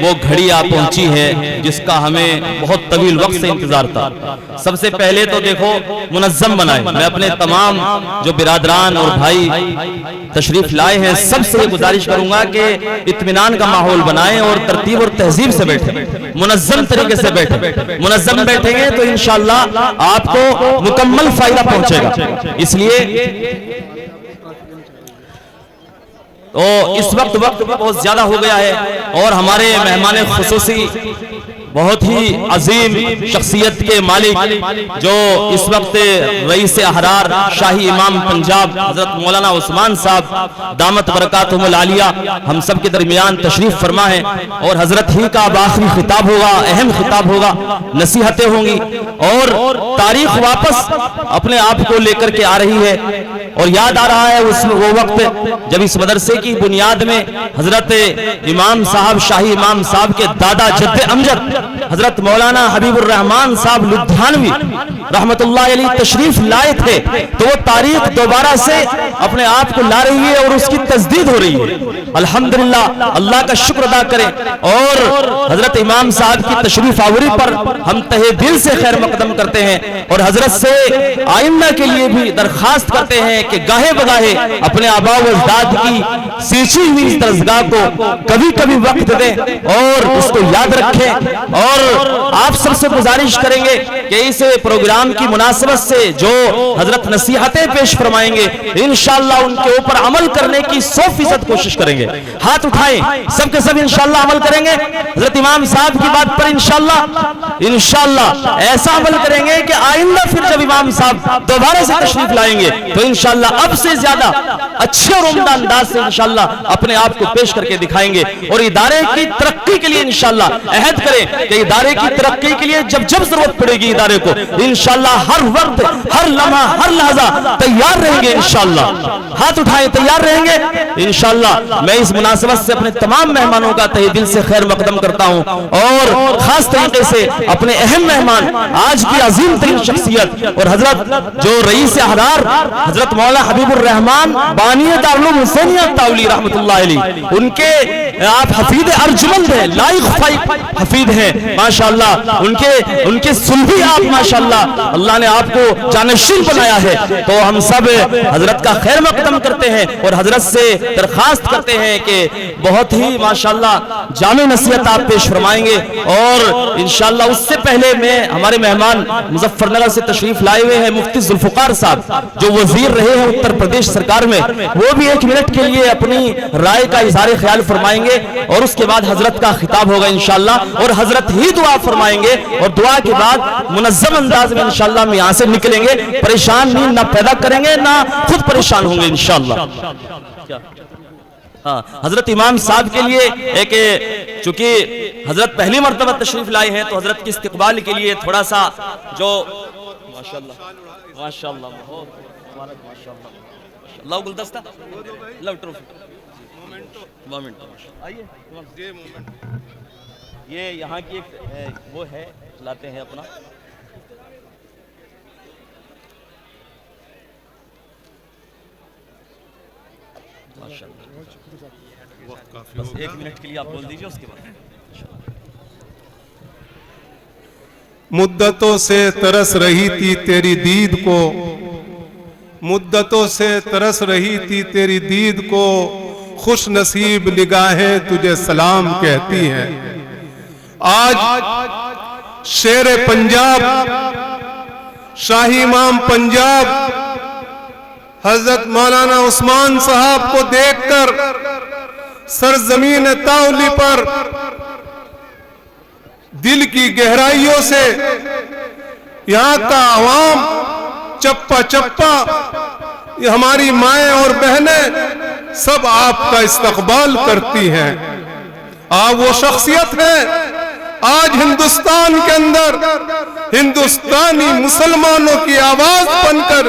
وہ گھڑی آ پہنچی ہے جس کا ہمیں بہت طویل وقت سے انتظار تھا۔ سب سے پہلے تو دیکھو منظم بنائے، میں اپنے تمام جو برادران اور بھائی تشریف لائے ہیں سب سے یہ گزارش کروں گا کہ اطمینان کا ماحول بنائیں اور ترتیب اور تہذیب سے بیٹھیں، منظم طریقے سے بیٹھیں۔ منظم بیٹھیں گے تو انشاءاللہ آپ کو مکمل فائدہ پہنچے گا۔ اس لیے تو اس وقت بہت زیادہ ہو گیا ہے اور ہمارے مہمان خصوصی بہت ہی عظیم شخصیت کے مالک جو اس وقت رئیس احرار شاہی امام پنجاب حضرت مولانا عثمان صاحب دامت برکاتہم العالیہ ہم سب کے درمیان تشریف فرما ہے، اور حضرت ہی کا آخری خطاب ہوگا، اہم خطاب ہوگا، نصیحتیں ہوں گی، اور تاریخ واپس اپنے آپ کو لے کر کے آ رہی ہے۔ اور یاد آ رہا ہے وہ وقت جب اس مدرسے کی بنیاد میں حضرت امام صاحب شاہی امام صاحب کے دادا جد امجد حضرت مولانا حبیب الرحمان صاحب لدھیانوی رحمت اللہ علیہ تشریف لائے تھے، تو وہ تاریخ دوبارہ سے اپنے آپ کو لا رہی ہے اور اس کی تجدید ہو رہی ہے۔ الحمدللہ اللہ کا شکر ادا کریں، اور حضرت امام صاحب کی تشریف آوری پر ہم تہہ دل سے خیر مقدم کرتے ہیں، اور حضرت سے آئندہ کے لیے بھی درخواست کرتے ہیں کہ گاہے بگاہے اپنے آباء و اجداد کی سینچی ہوئی اس درسگاہ کو کبھی کبھی وقت دیں اور اس کو یاد رکھیں۔ اور آپ سب سے گزارش کریں گے کہ اس پروگرام کی مناسبت سے جو حضرت نصیحتیں پیش فرمائیں گے انشاءاللہ ان کے اوپر عمل کرنے کی 100% کوشش کریں گے۔ ہاتھ اٹھائیں، سب کے سب انشاءاللہ عمل کریں گے حضرت امام صاحب کی بات پر انشاءاللہ ایسا عمل کریں گے کہ آئندہ پھر جب امام صاحب دوبارہ سے تشریف لائیں گے تو انشاءاللہ اب سے زیادہ اچھے اور عمدہ انداز سے انشاءاللہ اپنے آپ کو پیش کر کے دکھائیں گے، اور ادارے کی ترقی کے لیے انشاءاللہ عہد کریں کہ ادارے کی ترقی کے لیے جب ضرورت پڑے گی ادارے کو انشاءاللہ ہر وقت ہر لمحہ ہر لحظہ تیار رہیں گے انشاءاللہ۔ ہاتھ اٹھائیں، تیار رہیں گے انشاءاللہ۔ میں اس مناسبت سے اپنے تمام مہمانوں کا تہہ دل سے خیر مقدم کرتا ہوں، اور خاص طریقے سے اپنے اہم مہمان آج کی عظیم ترین شخصیت اور حضرت جو رئیس احرار حضرت مولانا حبیب الرحمان بانی دارالعلوم حسینیہ تاولی رحمت اللہ علیہ، ان کے آپ حفیظ ارجمند ہیں، لائق حفیظ ہیں ماشاءاللہ، ان کے سلبی آپ ماشاءاللہ اللہ نے آپ کو جانشین بنایا ہے، تو ہم سب حضرت کا خیر مقدم کرتے ہیں اور حضرت سے درخواست کرتے ہیں کہ بہت ہی ماشاءاللہ جامع نصیحت آپ پیش فرمائیں گے، اور انشاءاللہ اس سے پہلے میں ہمارے مہمان مظفر نگر سے تشریف لائے ہوئے ہیں مفتی ذوالفقار صاحب جو وزیر رہے ہیں اتر پردیش سرکار میں، وہ بھی 1 منٹ کے لیے اپنی رائے کا اظہار خیال فرمائیں گے، اور اس کے بعد حضرت کا خطاب ہوگا انشاءاللہ، اور حضرت ہی دعا فرمائیں گے، اور دعا کے بعد منظم انداز میں انشاءاللہ ہم یہاں سے نکلیں گے، پریشان نہیں نہ پیدا کریں گے نہ خود پریشان ہوں گے انشاءاللہ۔ حضرت امام صاحب کے لیے ایک چونکہ حضرت پہلی مرتبہ تشریف لائے ہیں تو حضرت کے استقبال کے لیے تھوڑا سا جو ماشاءاللہ اللہ گلدستہ لو ٹروفی یہ یہاں کی ایک وہ ہے لاتے ہیں اپنا بس 1 منٹ کے لیے آپ بول دیجئے اس کے بعد۔ مدتوں سے ترس رہی تھی تیری دید کو، مدتوں سے ترس رہی تھی تیری دید کو، خوش نصیب نگاہیں تجھے سلام کہتی ہیں۔ آج شیر پنجاب شاہی امام پنجاب حضرت مولانا عثمان صاحب کو دیکھ کر سرزمین تاولی پر دل کی گہرائیوں سے یہاں کا عوام چپا چپا ہماری مائیں اور بہنیں سب آپ کا استقبال کرتی ہیں۔ آپ وہ شخصیت ہیں آج ہندوستان کے اندر ہندوستانی مسلمانوں کی آواز بن کر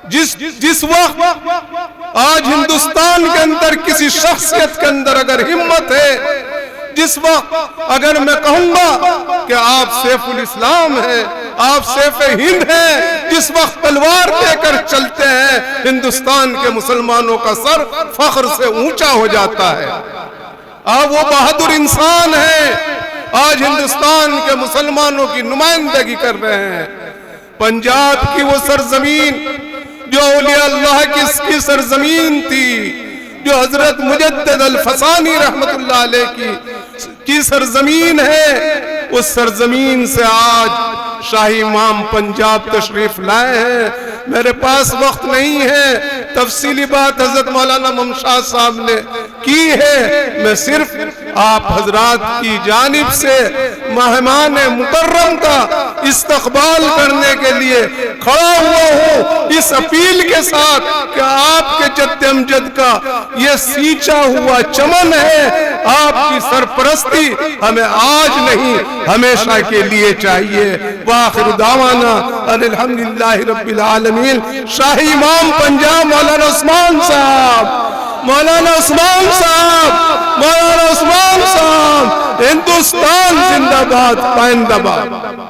جس وقت آج ہندوستان کے اندر کسی شخصیت کے اندر اگر ہمت ہے، جس وقت اگر میں کہوں گا کہ آپ سیف الاسلام ہیں، آپ سیف ہند ہیں، جس وقت تلوار دے کر چلتے ہیں ہندوستان کے مسلمانوں کا سر فخر سے اونچا ہو جاتا ہے۔ آپ وہ بہادر انسان ہیں، آج ہندوستان کے مسلمانوں کی نمائندگی کر رہے ہیں۔ پنجاب کی وہ سرزمین جو اولیاء اللہ کی سرزمین تھی، جو حضرت مجدد الفسانی رحمت اللہ علیہ کی سرزمین ہے، اس سرزمین سے آج شاہی امام پنجاب تشریف لائے ہیں۔ میرے پاس وقت نہیں ہے، تفصیلی بات حضرت مولانا ممشاد صاحب نے کی ہے، میں صرف آپ حضرات کی جانب سے مہمان مکرم کا استقبال کرنے کے لیے کھڑا ہوا ہوں، اس اپیل کے ساتھ کہ آپ کے جد امجد کا یہ سینچا ہوا چمن ہے، آپ کی سرپرستی ہمیں آج نہیں ہمیشہ کے لیے چاہیے۔ وآخر دعوانا ان الحمدللہ رب العالمین۔ شاہی امام پنجاب مولانا عثمان صاحب، مولانا عثمان صاحب، مولانا عثمان صاحب، ہندوستان زندہ باد، پائندہ باد۔